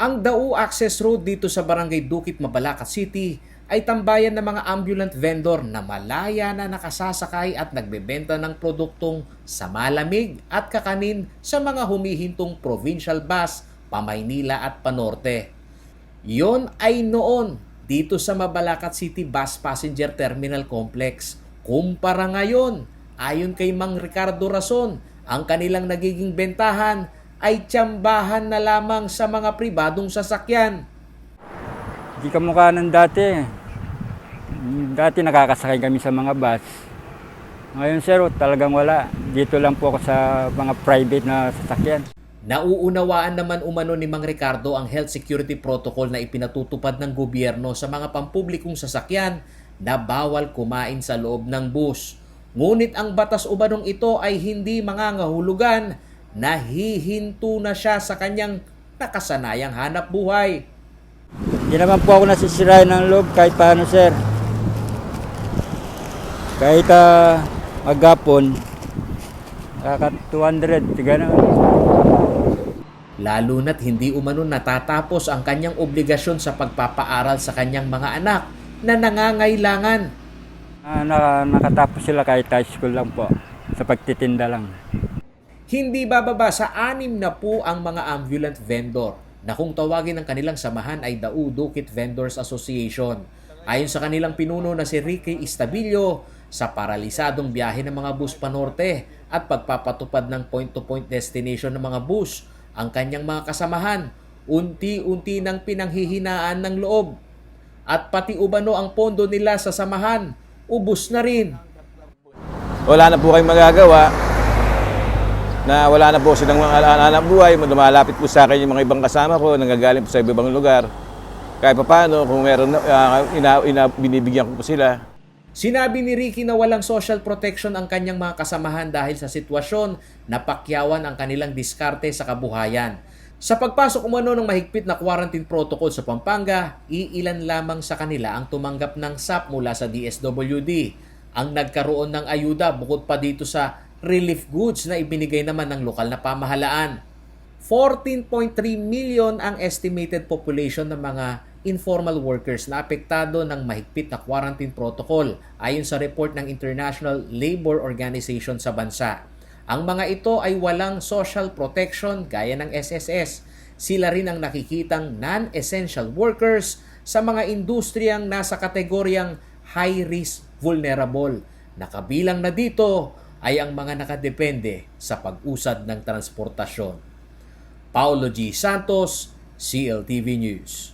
Ang Dao Access Road dito sa Barangay Dukit, Mabalacat City ay tambayan ng mga ambulant vendor na malaya na nakasasakay at nagbebenta ng produktong sa malamig at kakanin sa mga humihintong provincial bus pa-Maynila at Panorte. Yon ay noon dito sa Mabalacat City Bus Passenger Terminal Complex. Kumpara ngayon, ayon kay Mang Ricardo Rason, ang kanilang nagiging bentahan ay tsambahan na lamang sa mga pribadong sasakyan. Hindi kamukha ng dati. Dati nakakasakay kami sa mga bus. Ngayon sir, talagang wala. Dito lang po ako sa mga private na sasakyan. Nauunawaan naman umano ni Mang Ricardo ang health security protocol na ipinatutupad ng gobyerno sa mga pampublikong sasakyan na bawal kumain sa loob ng bus. Ngunit ang batas umanong ito ay hindi mangangahulugan, nahihinto na siya sa kanyang nakasanayang hanap buhay. Hindi naman po ako nasisirain ng loob kahit paano sir. Kahit maghapon, kaka 200, gano'n. Lalo na't hindi umano natatapos ang kanyang obligasyon sa pagpapaaral sa kanyang mga anak na nangangailangan. Nakatapos sila kahit high school lang po, sa pagtitinda lang. Hindi bababa sa 6 na po ang mga ambulant vendor na kung tawagin ng kanilang samahan ay Dao Dukit Vendors Association. Ayon sa kanilang pinuno na si Ricky Estabillo, sa paralisadong biyahe ng mga bus Panorte at pagpapatupad ng point-to-point destination ng mga bus, ang kanyang mga kasamahan, unti-unti nang pinanghihinaan ng loob. At pati umano ang pondo nila sa samahan, ubos na rin. Wala na po kayong magagawa, na wala na po silang mga anak buhay, lumalapit po sa akin yung mga ibang kasama ko, nanggagaling po sa ibang lugar. Kahit pa paano, kung meron binibigyan ko po sila. Sinabi ni Ricky na walang social protection ang kanyang mga kasamahan dahil sa sitwasyon na pakyawan ang kanilang diskarte sa kabuhayan. Sa pagpasok umano ng mahigpit na quarantine protocol sa Pampanga, iilan lamang sa kanila ang tumanggap ng SAP mula sa DSWD. Ang nagkaroon ng ayuda bukod pa dito sa relief goods na ibinigay naman ng lokal na pamahalaan. 14.3 million ang estimated population ng mga informal workers na apektado ng mahigpit na quarantine protocol ayon sa report ng International Labor Organization sa bansa. Ang mga ito ay walang social protection gaya ng SSS. Sila rin ang nakikitang non-essential workers sa mga industriyang nasa kategoryang high-risk vulnerable. Nakabilang na dito ay ang mga nakadepende sa pag-usad ng transportasyon. Paulo G. Santos, CLTV News.